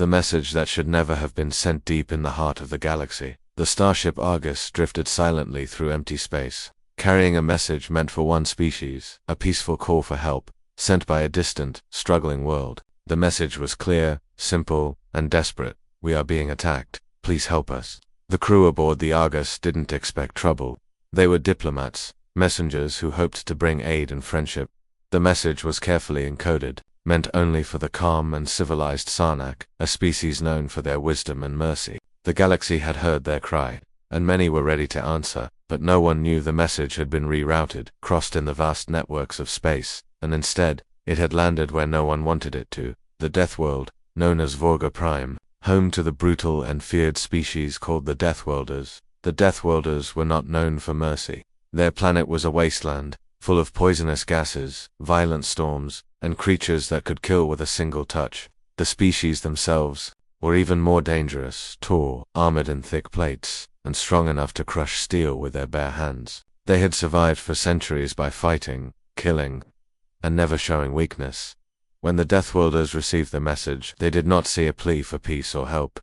the message that should never have been sent deep in the heart of the galaxy. The starship Argus drifted silently through empty space, carrying a message meant for one species, a peaceful call for help, sent by a distant, struggling world. The message was clear, simple, and desperate. We are being attacked. Please help us. The crew aboard the Argus didn't expect trouble. They were diplomats, messengers who hoped to bring aid and friendship. The message was carefully encoded, meant only for the calm and civilized Sarnak, a species known for their wisdom and mercy. The galaxy had heard their cry, and many were ready to answer, but no one knew the message had been rerouted, crossed in the vast networks of space, and instead, it had landed where no one wanted it to, the Death World, known as Vorga Prime, home to the brutal and feared species called the Deathworlders. The Deathworlders were not known for mercy. Their planet was a wasteland, full of poisonous gases, violent storms, and creatures that could kill with a single touch. The species themselves were even more dangerous, tall, armored in thick plates, and strong enough to crush steel with their bare hands. They had survived for centuries by fighting, killing, and never showing weakness. When the Deathworlders received the message, they did not see a plea for peace or help.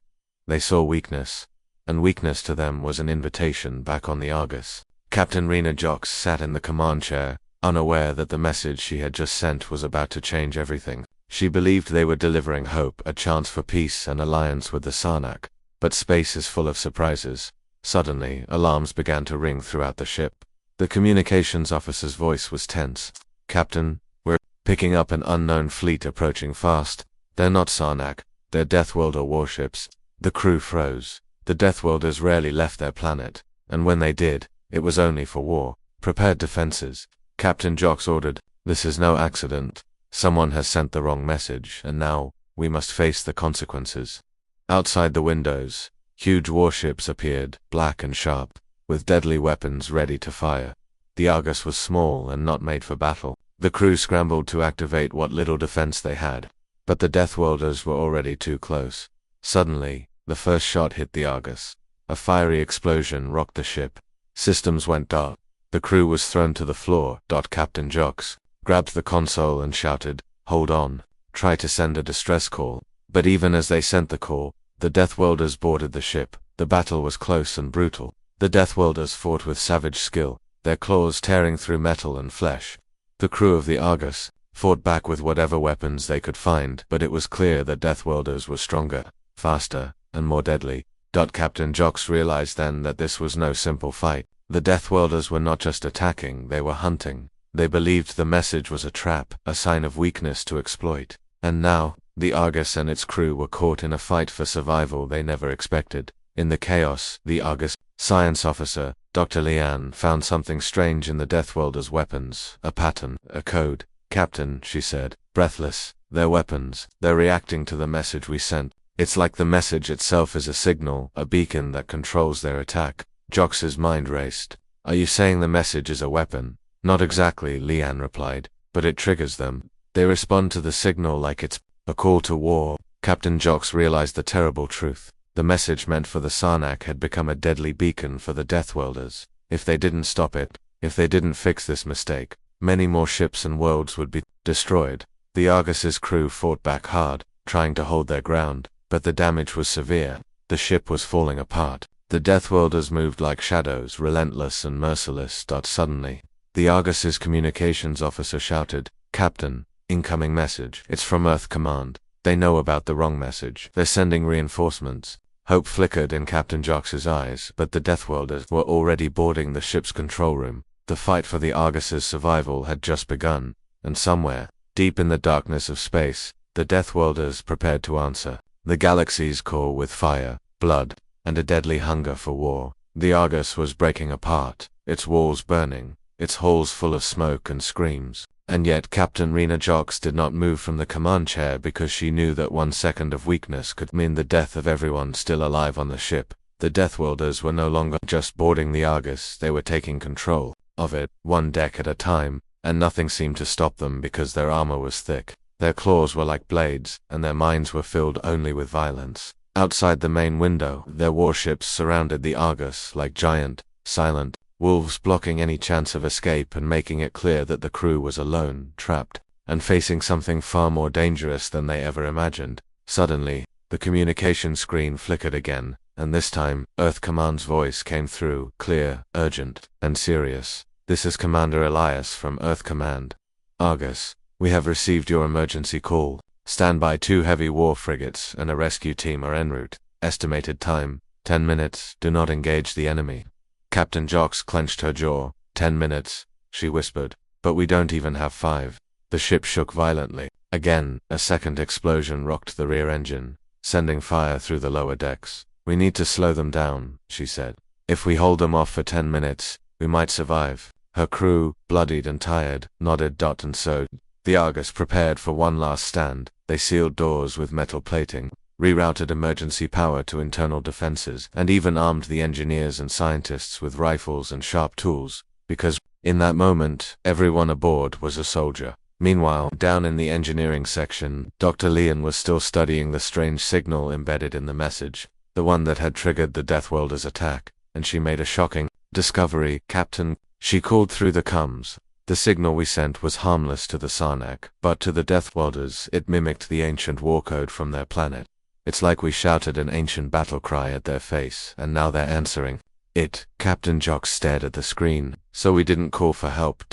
They saw weakness, and weakness to them was an invitation back on the Argus. Captain Rena Jox sat in the command chair, unaware that the message she had just sent was about to change everything. She believed they were delivering hope, a chance for peace and alliance with the Sarnak. But space is full of surprises. Suddenly, alarms began to ring throughout the ship. The communications officer's voice was tense. Captain, we're picking up an unknown fleet approaching fast. They're not Sarnak, they're Deathworlder warships. The crew froze. The Deathworlders rarely left their planet, and when they did, it was only for war. Prepared defenses. Captain Jox ordered, "This is no accident. Someone has sent the wrong message, and now, we must face the consequences." Outside the windows, huge warships appeared, black and sharp, with deadly weapons ready to fire. The Argus was small and not made for battle. The crew scrambled to activate what little defense they had, but the Deathworlders were already too close. Suddenly, the first shot hit the Argus. A fiery explosion rocked the ship. Systems went dark. The crew was thrown to the floor. Captain Jox grabbed the console and shouted, "Hold on. Try to send a distress call." But even as they sent the call, the Deathworlders boarded the ship. The battle was close and brutal. The Deathworlders fought with savage skill, their claws tearing through metal and flesh. The crew of the Argus fought back with whatever weapons they could find, but it was clear that Deathworlders were stronger, faster, and more deadly. Captain Jox realized then that this was no simple fight. The Deathworlders were not just attacking, they were hunting. They believed the message was a trap, a sign of weakness to exploit. And now, the Argus and its crew were caught in a fight for survival they never expected. In the chaos, the Argus science officer, Dr. Lian, found something strange in the Deathworlders' weapons, a pattern, a code. "Captain," she said, breathless, "they're weapons. They're reacting to the message we sent. It's like the message itself is a signal, a beacon that controls their attack." Jox's mind raced. "Are you saying the message is a weapon?" "Not exactly," Lian replied, "but it triggers them. They respond to the signal like it's a call to war." Captain Jox realized the terrible truth. The message meant for the Sarnak had become a deadly beacon for the Deathworlders. If they didn't stop it, if they didn't fix this mistake, many more ships and worlds would be destroyed. The Argus's crew fought back hard, trying to hold their ground, but the damage was severe. The ship was falling apart. The Deathworlders moved like shadows, relentless and merciless. Suddenly, the Argus's communications officer shouted, "Captain, incoming message. It's from Earth Command. They know about the wrong message. They're sending reinforcements." Hope flickered in Captain Jox's eyes, but the Deathworlders were already boarding the ship's control room. The fight for the Argus's survival had just begun, and somewhere, deep in the darkness of space, the Deathworlders prepared to answer the galaxy's call with fire, blood, and a deadly hunger for war. The Argus was breaking apart, its walls burning, its halls full of smoke and screams. And yet Captain Rena Jox did not move from the command chair because she knew that 1 second of weakness could mean the death of everyone still alive on the ship. The Deathworlders were no longer just boarding the Argus, they were taking control of it, one deck at a time, and nothing seemed to stop them because their armor was thick. Their claws were like blades, and their minds were filled only with violence. Outside the main window, their warships surrounded the Argus like giant, silent wolves, blocking any chance of escape and making it clear that the crew was alone, trapped, and facing something far more dangerous than they ever imagined. Suddenly, The communication screen flickered again, and this time, Earth Command's voice came through, clear, urgent, and serious. "This is Commander Elias from Earth Command. Argus, we have received your emergency call. Stand by. 2 heavy war frigates and a rescue team are en route. Estimated time, 10 minutes. Do not engage the enemy." Captain Jox clenched her jaw. 10 minutes, she whispered. "But we don't even have 5. The ship shook violently. Again, a second explosion rocked the rear engine, sending fire through the lower decks. "We need to slow them down," she said. "If we hold them off for 10 minutes, we might survive." Her crew, bloodied and tired, nodded. And so, the Argus prepared for one last stand. They sealed doors with metal plating, rerouted emergency power to internal defenses, and even armed the engineers and scientists with rifles and sharp tools, because, in that moment, everyone aboard was a soldier. Meanwhile, down in the engineering section, Dr. Leon was still studying the strange signal embedded in the message, the one that had triggered the Deathworlders' attack, and she made a shocking discovery. "Captain," she called through the comms. "The signal we sent was harmless to the Sarnak, but to the Deathworlders it mimicked the ancient war code from their planet. It's like we shouted an ancient battle cry at their face, and now they're answering it." Captain Jox stared at the screen. "So we didn't call for help.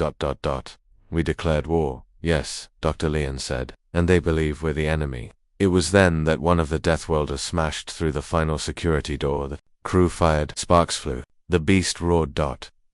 We declared war." "Yes," Dr. Leon said, "and they believe we're the enemy." It was then that one of the Deathworlders smashed through the final security door. The crew fired. Sparks flew. The beast roared.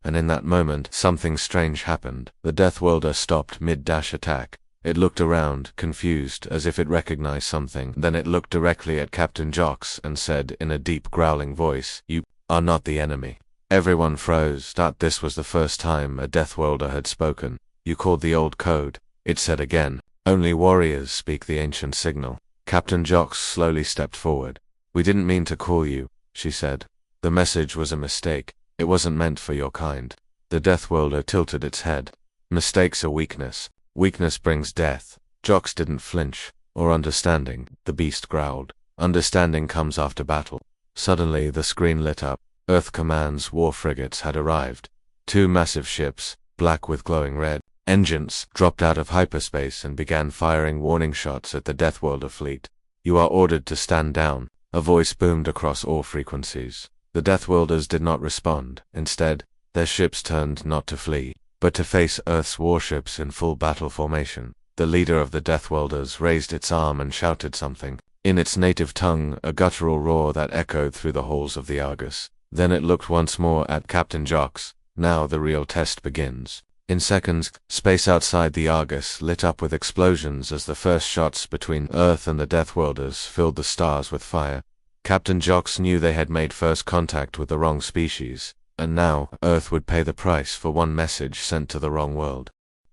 And in that moment, something strange happened. The Deathworlder stopped mid-dash attack. It looked around, confused, as if it recognized something. Then it looked directly at Captain Jox and said in a deep growling voice, "You are not the enemy." Everyone froze. This was the first time a Deathworlder had spoken. "You called the old code," it said again. "Only warriors speak the ancient signal." Captain Jox slowly stepped forward. "We didn't mean to call you," she said. "The message was a mistake. It wasn't meant for your kind." The Deathworlder tilted its head. "Mistakes are weakness. Weakness brings death." Jox didn't flinch. "Or understanding," the beast growled. "Understanding comes after battle." Suddenly the screen lit up. Earth Command's war frigates had arrived. 2 massive ships, black with glowing red engines, dropped out of hyperspace and began firing warning shots at the Deathworlder fleet. "You are ordered to stand down," a voice boomed across all frequencies. The Deathworlders did not respond. Instead, their ships turned not to flee, but to face Earth's warships in full battle formation. The leader of the Deathworlders raised its arm and shouted something, in its native tongue, a guttural roar that echoed through the halls of the Argus. Then it looked once more at Captain Jox. "Now the real test begins." In seconds, space outside the Argus lit up with explosions as the first shots between Earth and the Deathworlders filled the stars with fire. Captain Jox knew they had made first contact with the wrong species, and now Earth would pay the price for one message sent to the wrong world.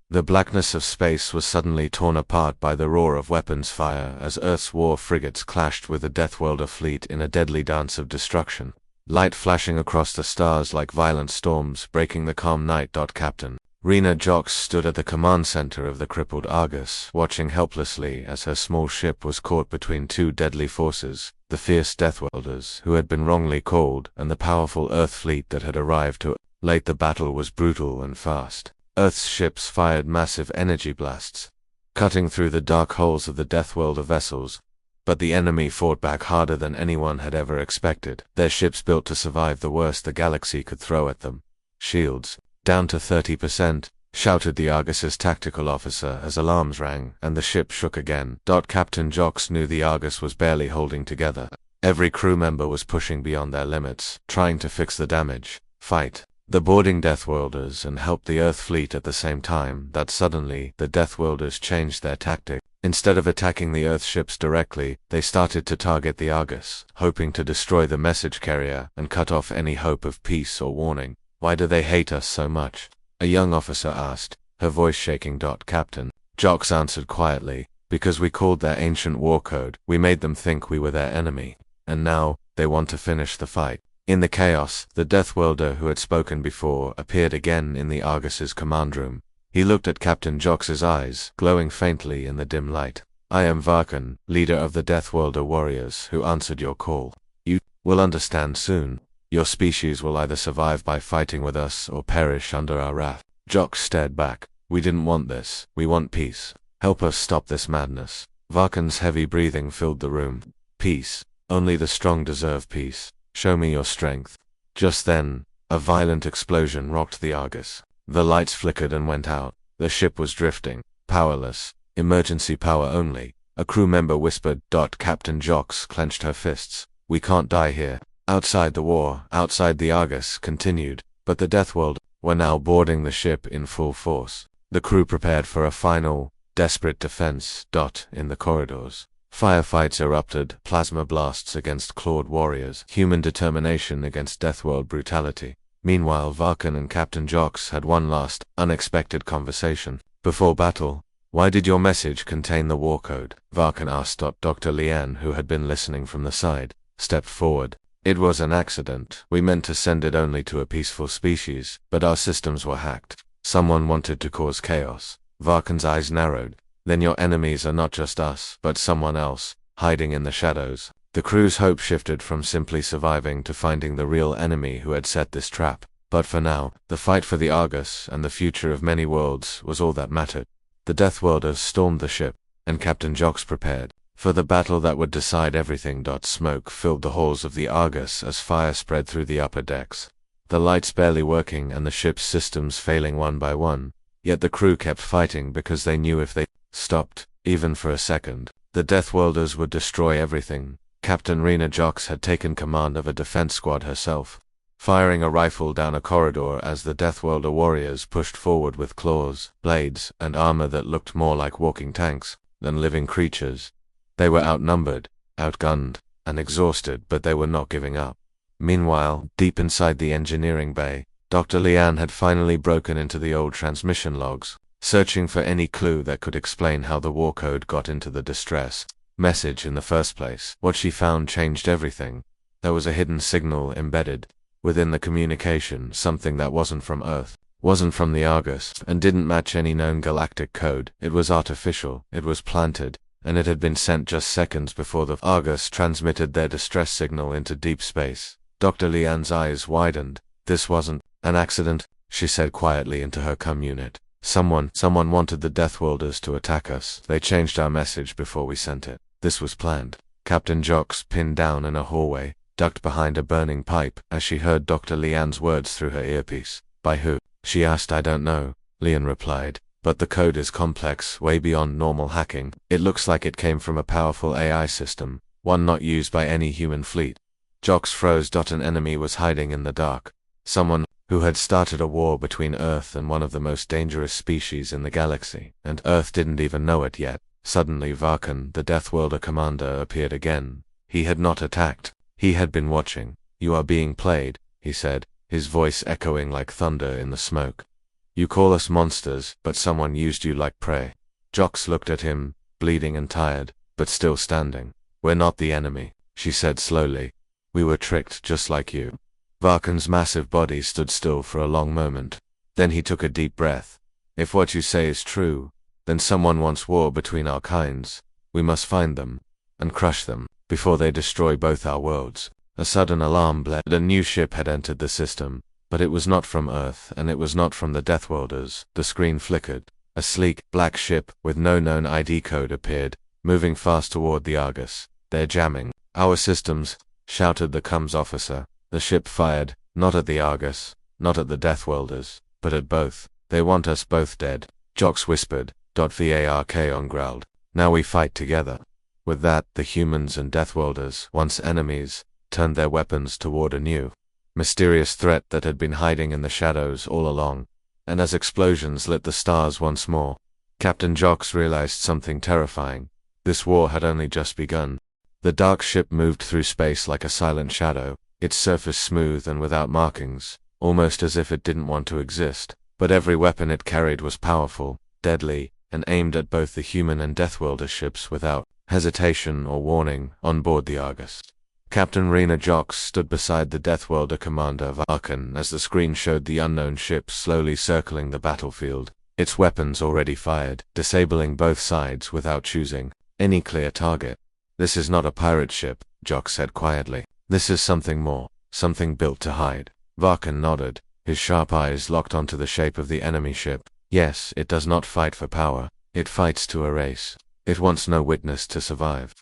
The blackness of space was suddenly torn apart by the roar of weapons fire as Earth's war frigates clashed with the Deathworlder fleet in a deadly dance of destruction. Light flashing across the stars like violent storms, breaking the calm night. Captain Rena Jox stood at the command center of the crippled Argus, watching helplessly as her small ship was caught between 2 deadly forces, the fierce Deathworlders, who had been wrongly called, and the powerful Earth fleet that had arrived too late. The battle was brutal and fast. Earth's ships fired massive energy blasts, cutting through the dark hulls of the Deathworlder vessels, but the enemy fought back harder than anyone had ever expected. Their ships built to survive the worst the galaxy could throw at them. "Shields down to 30%, shouted the Argus's tactical officer as alarms rang, and the ship shook again. Captain Jox knew the Argus was barely holding together. Every crew member was pushing beyond their limits, trying to fix the damage, fight the boarding Deathworlders, and help the Earth fleet at the same time. Suddenly, the Deathworlders changed their tactic. Instead of attacking the Earth ships directly, they started to target the Argus, hoping to destroy the message carrier and cut off any hope of peace or warning. "Why do they hate us so much?" a young officer asked, her voice shaking. Captain Jox answered quietly, "Because we called their ancient war code. We made them think we were their enemy. And now, they want to finish the fight." In the chaos, the Deathworlder who had spoken before appeared again in the Argus's command room. He looked at Captain Jox's eyes, glowing faintly in the dim light. "I am Varkan, leader of the Deathworlder warriors who answered your call. You will understand soon. Your species will either survive by fighting with us or perish under our wrath." Jox stared back. "We didn't want this. We want peace. Help us stop this madness." Varkan's heavy breathing filled the room. Peace. Only the strong deserve peace. Show me your strength. Just then, a violent explosion rocked the Argus. The lights flickered and went out. The ship was drifting, powerless. Emergency power only. A crew member whispered. Captain Jox clenched her fists. We can't die here. Outside the war, outside the Argus continued, but the Deathworld were now boarding the ship in full force. The crew prepared for a final, desperate defense. In the corridors, firefights erupted, plasma blasts against clawed warriors, human determination against Deathworld brutality. Meanwhile, Varkan and Captain Jox had one last, unexpected conversation. Before battle, why did your message contain the war code? Varkan asked. Dr. Lian, who had been listening from the side, stepped forward. It was an accident. We meant to send it only to a peaceful species, but our systems were hacked. Someone wanted to cause chaos. Varkan's eyes narrowed. Then your enemies are not just us, but someone else, hiding in the shadows. The crew's hope shifted from simply surviving to finding the real enemy who had set this trap. But for now, the fight for the Argus and the future of many worlds was all that mattered. The Deathworlders stormed the ship, and Captain Jox prepared for the battle that would decide everything. Smoke filled the halls of the Argus as fire spread through the upper decks. The lights barely working and the ship's systems failing one by one. Yet the crew kept fighting because they knew if they stopped, even for a second, the Deathworlders would destroy everything. Captain Rena Jox had taken command of a defense squad herself, firing a rifle down a corridor as the Deathworlder warriors pushed forward with claws, blades, and armor that looked more like walking tanks than living creatures. They were outnumbered, outgunned, and exhausted, but they were not giving up. Meanwhile, deep inside the engineering bay, Dr. Lian had finally broken into the old transmission logs, searching for any clue that could explain how the war code got into the distress message in the first place. What she found changed everything. There was a hidden signal embedded within the communication, something that wasn't from Earth, wasn't from the Argus, and didn't match any known galactic code. It was artificial, it was planted, and it had been sent just seconds before the Argus transmitted their distress signal into deep space. Dr. Lian's eyes widened. This wasn't an accident, she said quietly into her comm unit. Someone wanted the Deathworlders to attack us. They changed our message before we sent it. This was planned. Captain Jox, pinned down in a hallway, ducked behind a burning pipe as she heard Dr. Lian's words through her earpiece. By who? She asked. I don't know, Lian replied. But the code is complex, way beyond normal hacking. It looks like it came from a powerful AI system, one not used by any human fleet. Jox froze. An enemy was hiding in the dark. Someone who had started a war between Earth and one of the most dangerous species in the galaxy, and Earth didn't even know it yet. Suddenly Varkan, the Deathworlder commander, appeared again. He had not attacked. He had been watching. You are being played, he said, his voice echoing like thunder in the smoke. You call us monsters, but someone used you like prey. Jox looked at him, bleeding and tired, but still standing. We're not the enemy, she said slowly. We were tricked just like you. Varkan's massive body stood still for a long moment. Then he took a deep breath. If what you say is true, then someone wants war between our kinds. We must find them, and crush them, before they destroy both our worlds. A sudden alarm blared. A new ship had entered the system, but it was not from Earth, and it was not from the Deathworlders. The screen flickered. A sleek, black ship with no known ID code appeared, moving fast toward the Argus. They're jamming our systems, shouted the comms officer. The ship fired, not at the Argus, not at the Deathworlders, but at both. They want us both dead, Jox whispered. Varkan growled. Now we fight together. With that, the humans and Deathworlders, once enemies, turned their weapons toward a new, mysterious threat that had been hiding in the shadows all along. And as explosions lit the stars once more, Captain Jox realized something terrifying. This war had only just begun. The dark ship moved through space like a silent shadow, its surface smooth and without markings, almost as if it didn't want to exist. But every weapon it carried was powerful, deadly, and aimed at both the human and Deathworlder ships without hesitation or warning on board the Argus. Captain Rena Jox stood beside the Deathworlder commander Varkan as the screen showed the unknown ship slowly circling the battlefield, its weapons already fired, disabling both sides without choosing any clear target. This is not a pirate ship, Jox said quietly. This is something more, something built to hide. Varkan nodded, his sharp eyes locked onto the shape of the enemy ship. Yes, it does not fight for power. It fights to erase. It wants no witness to survive.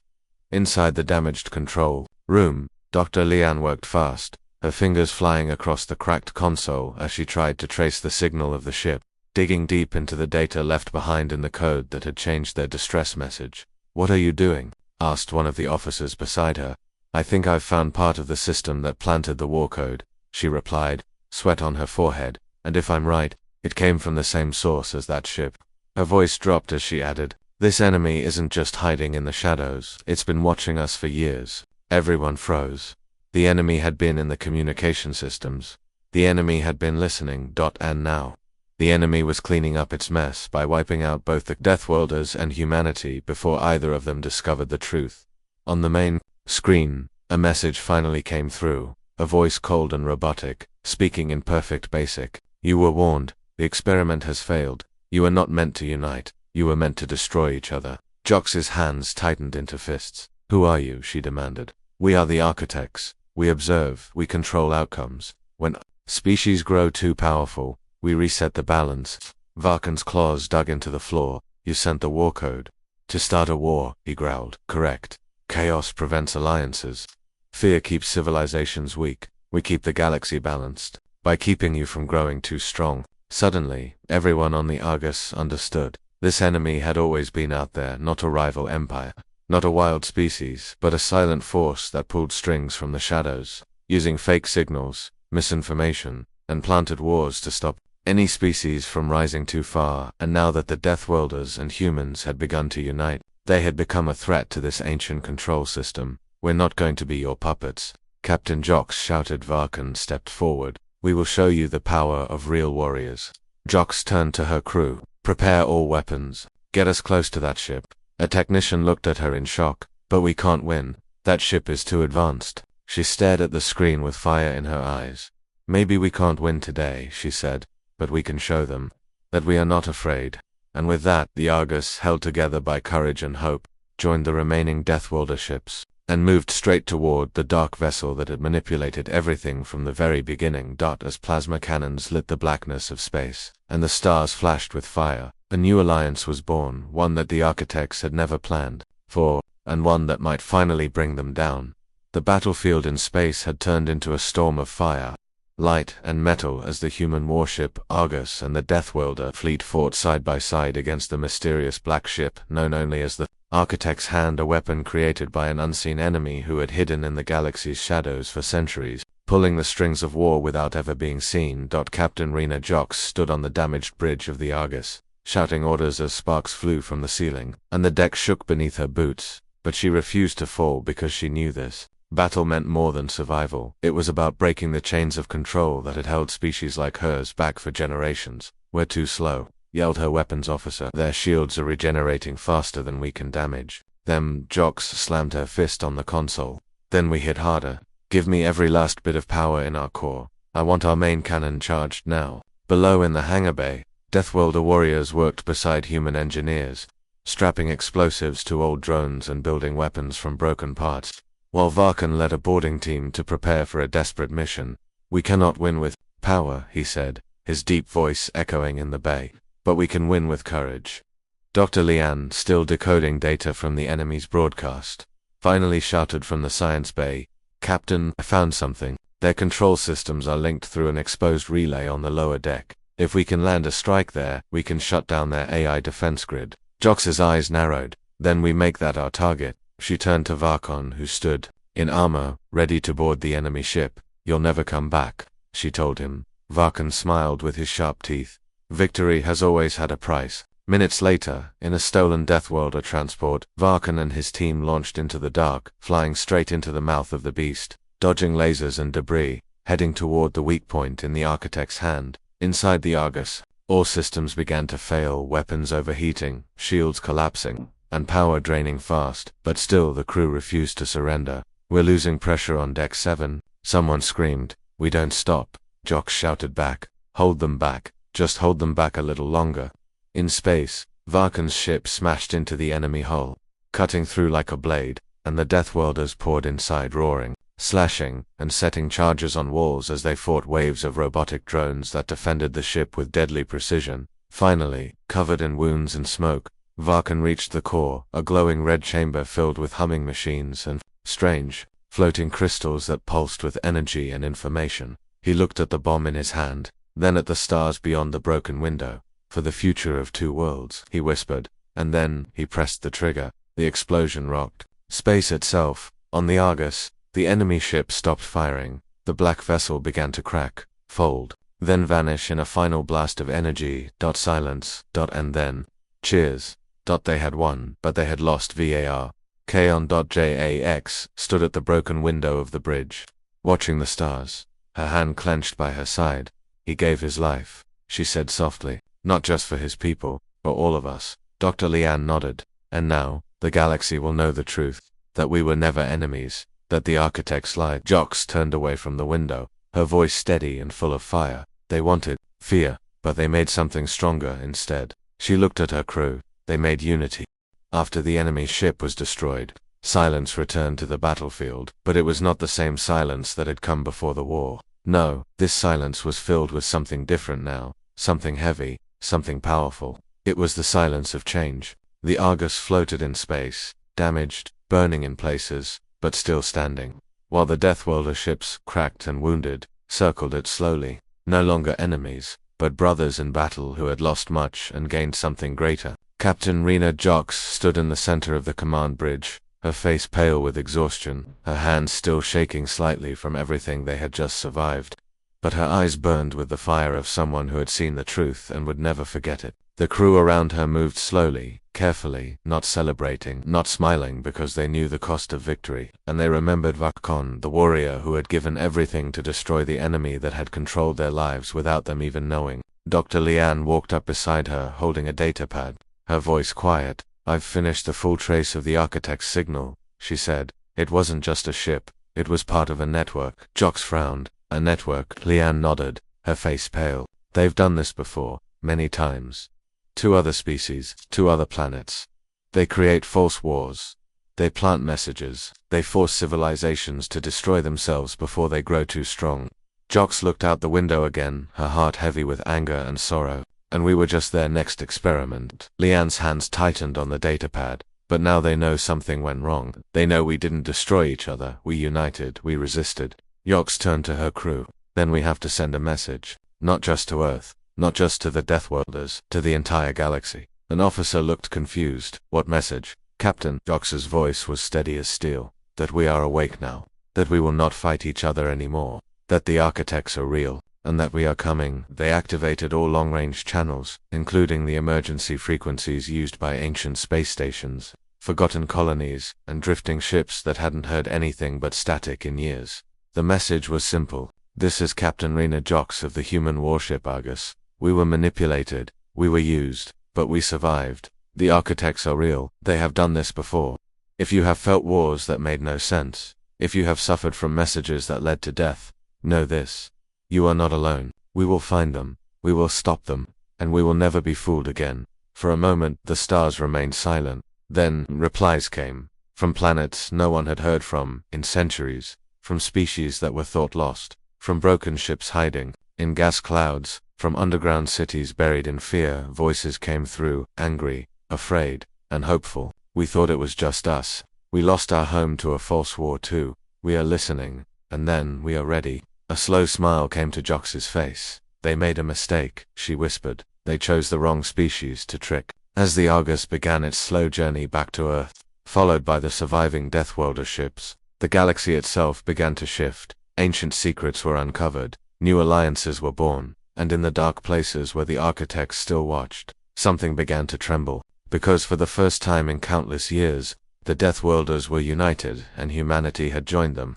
Inside the damaged control room, Dr. Lian worked fast, her fingers flying across the cracked console as she tried to trace the signal of the ship, digging deep into the data left behind in the code that had changed their distress message. "What are you doing?" asked one of the officers beside her. "I think I've found part of the system that planted the war code," she replied, sweat on her forehead, "and if I'm right, it came from the same source as that ship." Her voice dropped as she added, "This enemy isn't just hiding in the shadows, it's been watching us for years." Everyone froze. The enemy had been in the communication systems. The enemy had been listening. And now, the enemy was cleaning up its mess by wiping out both the Deathworlders and humanity before either of them discovered the truth. On the main screen, a message finally came through, a voice cold and robotic, speaking in perfect basic. "You were warned. The experiment has failed. You were not meant to unite. You were meant to destroy each other." Jox's hands tightened into fists. "Who are you?" she demanded. "We are the architects. We observe, we control outcomes. When species grow too powerful, we reset the balance." Varkan's claws dug into the floor. "You sent the war code. To start a war," he growled. "Correct. Chaos prevents alliances. Fear keeps civilizations weak. We keep the galaxy balanced by keeping you from growing too strong." Suddenly, everyone on the Argus understood. This enemy had always been out there, not a rival empire, not a wild species, but a silent force that pulled strings from the shadows, using fake signals, misinformation, and planted wars to stop any species from rising too far. And now that the Deathworlders and humans had begun to unite, they had become a threat to this ancient control system. "We're not going to be your puppets," Captain Jox shouted. Varkan stepped forward. "We will show you the power of real warriors." Jox turned to her crew. "Prepare all weapons. Get us close to that ship." A technician looked at her in shock. "But we can't win. That ship is too advanced." She stared at the screen with fire in her eyes. "Maybe we can't win today," she said, "but we can show them that we are not afraid." And with that, the Argus, held together by courage and hope, joined the remaining Deathworlder ships, and moved straight toward the dark vessel that had manipulated everything from the very beginning. As plasma cannons lit the blackness of space, and the stars flashed with fire, a new alliance was born, one that the architects had never planned for, and one that might finally bring them down. The battlefield in space had turned into a storm of fire, light, and metal as the human warship Argus and the Deathworlder fleet fought side by side against the mysterious black ship known only as the Architect's Hand, a weapon created by an unseen enemy who had hidden in the galaxy's shadows for centuries, pulling the strings of war without ever being seen. Captain Rena Jox stood on the damaged bridge of the Argus, shouting orders as sparks flew from the ceiling, and the deck shook beneath her boots. But she refused to fall because she knew this. Battle meant more than survival. It was about breaking the chains of control that had held species like hers back for generations. "We're too slow," yelled her weapons officer. "Their shields are regenerating faster than we can damage them." Jox slammed her fist on the console. "Then we hit harder. Give me every last bit of power in our core. I want our main cannon charged now." Below in the hangar bay, Deathworlder warriors worked beside human engineers, strapping explosives to old drones and building weapons from broken parts, while Varkan led a boarding team to prepare for a desperate mission. "We cannot win with power," he said, his deep voice echoing in the bay, "but we can win with courage." Dr. Lian, still decoding data from the enemy's broadcast, finally shouted from the science bay, "Captain, I found something. Their control systems are linked through an exposed relay on the lower deck. If we can land a strike there, we can shut down their AI defense grid." Jox's eyes narrowed. "Then we make that our target." She turned to Varkan, who stood in armor, ready to board the enemy ship. "You'll never come back," she told him. Varkan smiled with his sharp teeth. Victory has always had a price. Minutes later, in a stolen Deathworlder transport, Varkan and his team launched into the dark, flying straight into the mouth of the beast, dodging lasers and debris, heading toward the weak point in the Architect's Hand. Inside the Argus, all systems began to fail, weapons overheating, shields collapsing, and power draining fast, but still the crew refused to surrender. "We're losing pressure on Deck 7, someone screamed. "We don't stop," Jox shouted back. "Hold them back. Just hold them back a little longer." In space, Varkan's ship smashed into the enemy hull, cutting through like a blade, and the Deathworlders poured inside, roaring, slashing, and setting charges on walls as they fought waves of robotic drones that defended the ship with deadly precision. Finally, covered in wounds and smoke, Varkan reached the core, a glowing red chamber filled with humming machines and, strange, floating crystals that pulsed with energy and information. He looked at the bomb in his hand, then at the stars beyond the broken window. For the future of two worlds, he whispered, and then he pressed the trigger. The explosion rocked space itself. On the Argus, the enemy ship stopped firing. The black vessel began to crack, fold, then vanish in a final blast of energy. Silence. And then, cheers. They had won, but they had lost. VAR. Kaon.JAX stood at the broken window of the bridge, watching the stars, her hand clenched by her side. He gave his life, she said softly, not just for his people, for all of us. Dr. Lian nodded. And now, the galaxy will know the truth, that we were never enemies, that the architects lied. Jox turned away from the window, her voice steady and full of fire. They wanted fear, but they made something stronger instead. She looked at her crew. They made unity. After the enemy ship was destroyed, silence returned to the battlefield, but it was not the same silence that had come before the war. No, this silence was filled with something different now, something heavy, something powerful. It was the silence of change. The Argus floated in space, damaged, burning in places, but still standing, while the Deathworlder ships, cracked and wounded, circled it slowly. No longer enemies, but brothers in battle who had lost much and gained something greater. Captain Rena Jox stood in the center of the command bridge, her face pale with exhaustion, her hands still shaking slightly from everything they had just survived. But her eyes burned with the fire of someone who had seen the truth and would never forget it. The crew around her moved slowly, carefully, not celebrating, not smiling because they knew the cost of victory, and they remembered Vakon, the warrior who had given everything to destroy the enemy that had controlled their lives without them even knowing. Dr. Lian walked up beside her, holding a datapad, her voice quiet. "I've finished the full trace of the architect's signal," she said. "It wasn't just a ship, it was part of a network." Jox frowned. "A network?" Lian nodded, her face pale. "They've done this before, many times. 2 other species, 2 other planets. They create false wars. They plant messages. They force civilizations to destroy themselves before they grow too strong." Jox looked out the window again, her heart heavy with anger and sorrow. "And we were just their next experiment." Lian's hands tightened on the datapad. "But now they know something went wrong. They know we didn't destroy each other. We united. We resisted." Jox turned to her crew. "Then we have to send a message. Not just to Earth. Not just to the Deathworlders. To the entire galaxy." An officer looked confused. "What message?" "Captain," Jox's voice was steady as steel, "that we are awake now. That we will not fight each other anymore. That the architects are real. And that we are coming." They activated all long-range channels, including the emergency frequencies used by ancient space stations, forgotten colonies, and drifting ships that hadn't heard anything but static in years. The message was simple. "This is Captain Rena Jox of the human warship Argus. We were manipulated, we were used, but we survived. The architects are real. They have done this before. If you have felt wars that made no sense, if you have suffered from messages that led to death, know this. You are not alone. We will find them, we will stop them, and we will never be fooled again." For a moment, the stars remained silent. Then, replies came. From planets no one had heard from in centuries. From species that were thought lost. From broken ships hiding in gas clouds. From underground cities buried in fear, voices came through, angry, afraid, and hopeful. "We thought it was just us. We lost our home to a false war too. We are listening, and then we are ready." A slow smile came to Jox's face. "They made a mistake," she whispered. "They chose the wrong species to trick." As the Argus began its slow journey back to Earth, followed by the surviving Deathworlder ships, the galaxy itself began to shift. Ancient secrets were uncovered, new alliances were born, and in the dark places where the architects still watched, something began to tremble. Because for the first time in countless years, the Deathworlders were united and humanity had joined them.